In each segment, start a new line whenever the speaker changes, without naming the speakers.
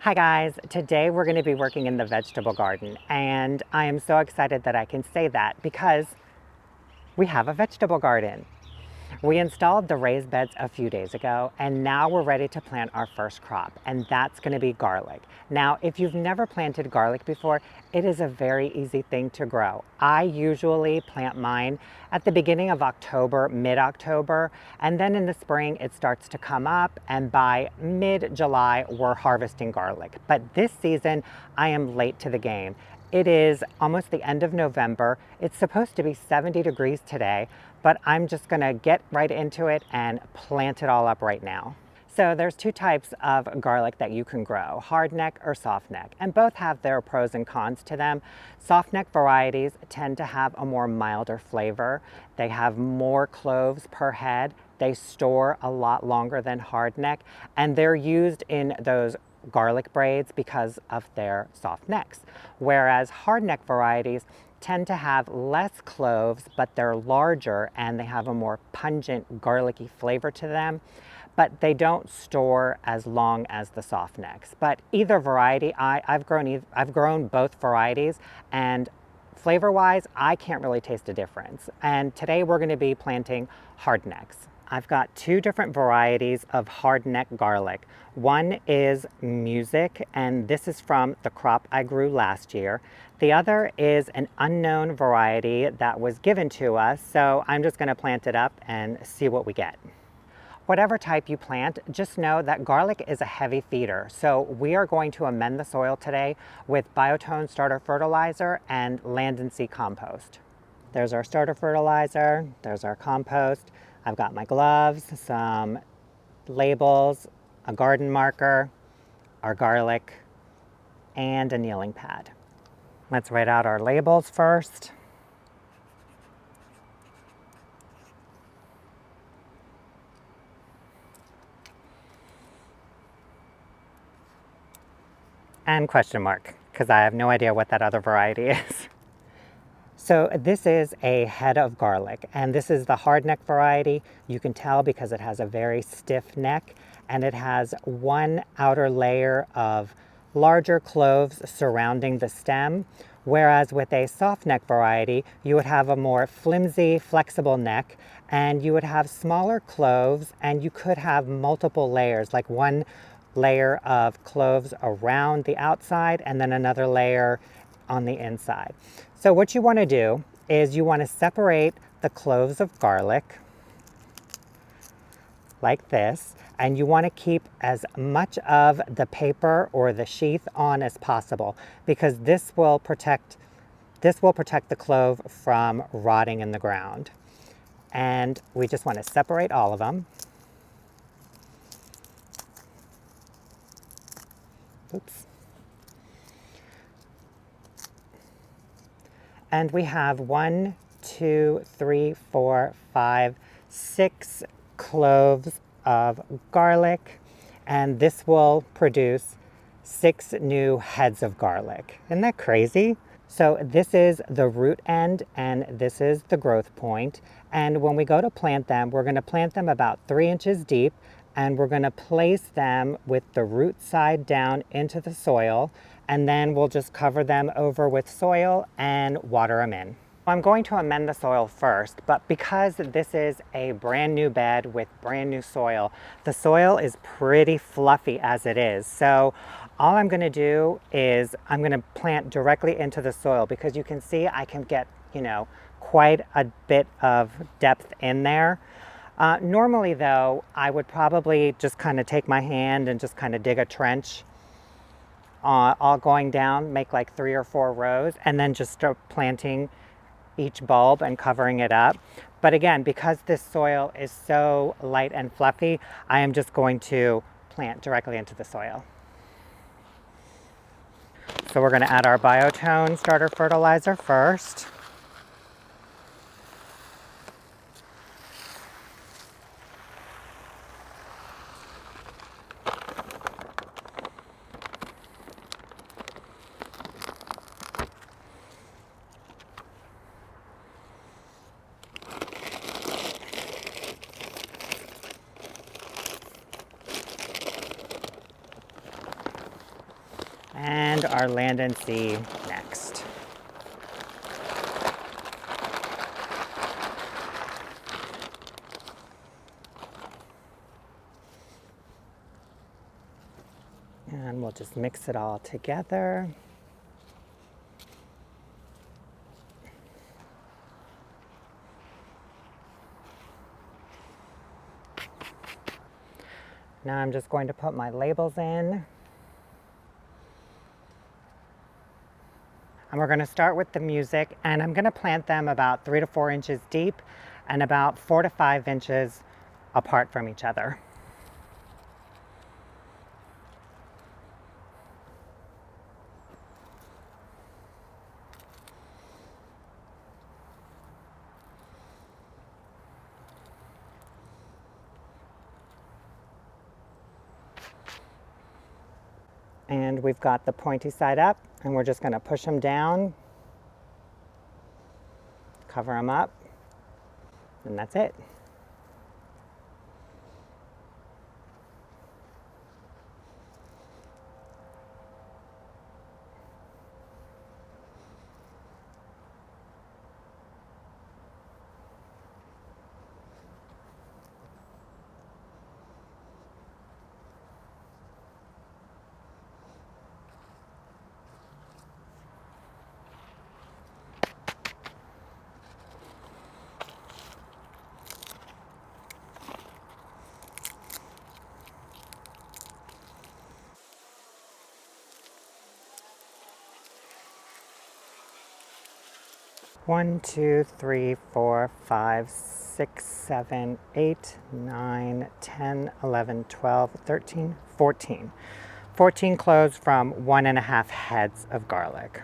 Hi guys, today we're going to be working in the vegetable garden and I am so excited that I can say that because we have a vegetable garden. We installed the raised beds a few days ago and now we're ready to plant our first crop, and that's going to be garlic. Now, if you've never planted garlic before, it is a very easy thing to grow. I usually plant mine at the beginning of October, mid-October, and then in the spring it starts to come up, and by mid-July we're harvesting garlic. But this season I am late to the game. It is almost the end of November. It's supposed to be 70 degrees today, but I'm just gonna get right into it and plant it all up right now. So there's two types of garlic that you can grow, hardneck or softneck, and both have their pros and cons to them. Softneck varieties tend to have a more milder flavor. They have more cloves per head. They store a lot longer than hardneck, and they're used in those garlic braids because of their soft necks. Whereas hardneck varieties tend to have less cloves, but they're larger and they have a more pungent garlicky flavor to them, but they don't store as long as the soft necks. But either variety, I've grown both varieties, and flavor-wise, I can't really taste a difference. And today we're going to be planting hardnecks. I've got two different varieties of hardneck garlic. One is Music, and this is from the crop I grew last year. The other is an unknown variety that was given to us, so I'm just going to plant it up and see what we get. Whatever type you plant, just know that garlic is a heavy feeder. So we are going to amend the soil today with Biotone starter fertilizer and Land & Sea compost. There's our starter fertilizer, there's our compost. I've got my gloves, some labels, a garden marker, our garlic, and a kneeling pad. Let's write out our labels first. And question mark, because I have no idea what that other variety is. So this is a head of garlic, and this is the hardneck variety. You can tell because it has a very stiff neck, and it has one outer layer of larger cloves surrounding the stem, whereas with a soft neck variety, you would have a more flimsy, flexible neck, and you would have smaller cloves, and you could have multiple layers, like one layer of cloves around the outside and then another layer on the inside. So what you want to do is you want to separate the cloves of garlic like this, and you want to keep as much of the paper or the sheath on as possible, because this will protect the clove from rotting in the ground. And we just want to separate all of them. Oops. And we have 1, 2, 3, 4, 5, 6 cloves of garlic, and this will produce 6 new heads of garlic. Isn't that crazy? So this is the root end and this is the growth point. And when we go to plant them, we're going to plant them about 3 inches deep, and we're going to place them with the root side down into the soil, and then we'll just cover them over with soil and water them in. I'm going to amend the soil first, but because this is a brand new bed with brand new soil, the soil is pretty fluffy as it is. So all I'm going to do is I'm going to plant directly into the soil, because you can see I can get, quite a bit of depth in there. Normally though, I would probably just kind of take my hand and just kind of dig a trench all going down, make like 3 or 4 rows, and then just start planting each bulb and covering it up. But again, because this soil is so light and fluffy, I am just going to plant directly into the soil. So we're going to add our Biotone starter fertilizer first. And our land and sea next. And we'll just mix it all together. Now I'm just going to put my labels in. And we're going to start with the music, and I'm going to plant them about 3 to 4 inches deep and about 4 to 5 inches apart from each other. And we've got the pointy side up, and we're just going to push them down, cover them up, and that's it. One, two, three, four, five, 6, 7, 8, 9, 10, 11, 12, 13, 14. 14 cloves from 1.5 heads of garlic.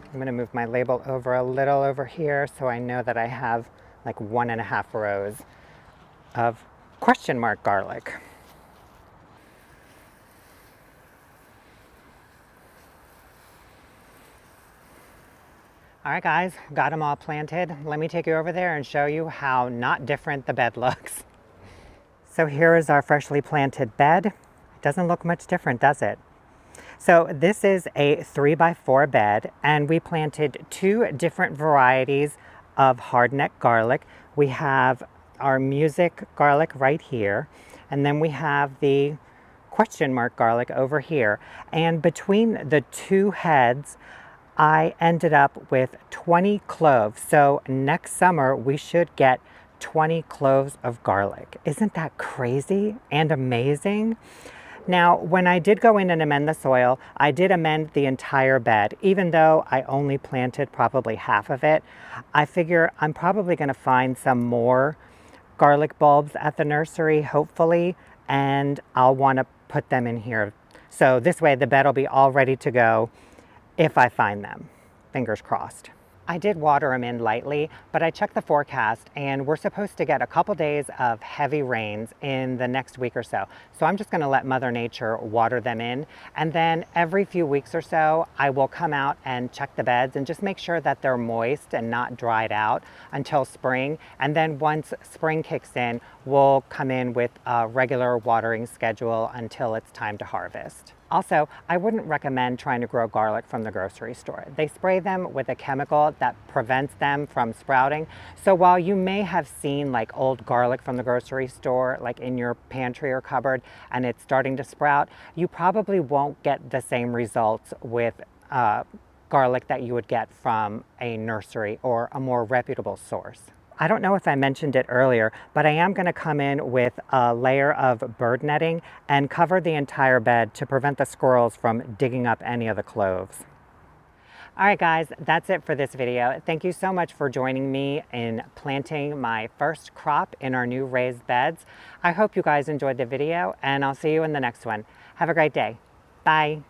I'm going to move my label over a little over here so I know that I have like 1.5 rows of question mark garlic. All right guys, got them all planted. Let me take you over there and show you how not different the bed looks. So here is our freshly planted bed. It doesn't look much different, does it? So this is a 3x4 bed, and we planted 2 different varieties of hardneck garlic. We have our music garlic right here, and then we have the question mark garlic over here. And between the 2 heads, I ended up with 20 cloves. So next summer we should get 20 cloves of garlic. Isn't that crazy and amazing? Now, when I did go in and amend the soil, I did amend the entire bed. Even though I only planted probably half of it, I figure I'm probably going to find some more garlic bulbs at the nursery, hopefully, and I'll want to put them in here. So this way the bed will be all ready to go if I find them. Fingers crossed. I did water them in lightly, but I checked the forecast and we're supposed to get a couple days of heavy rains in the next week or so. So I'm just gonna let Mother Nature water them in. And then every few weeks or so, I will come out and check the beds and just make sure that they're moist and not dried out until spring. And then once spring kicks in, we'll come in with a regular watering schedule until it's time to harvest. Also, I wouldn't recommend trying to grow garlic from the grocery store. They spray them with a chemical that prevents them from sprouting. So while you may have seen like old garlic from the grocery store, like in your pantry or cupboard, and it's starting to sprout, you probably won't get the same results with garlic that you would get from a nursery or a more reputable source. I don't know if I mentioned it earlier, but I am going to come in with a layer of bird netting and cover the entire bed to prevent the squirrels from digging up any of the cloves. All right, guys, that's it for this video. Thank you so much for joining me in planting my first crop in our new raised beds. I hope you guys enjoyed the video, and I'll see you in the next one. Have a great day. Bye.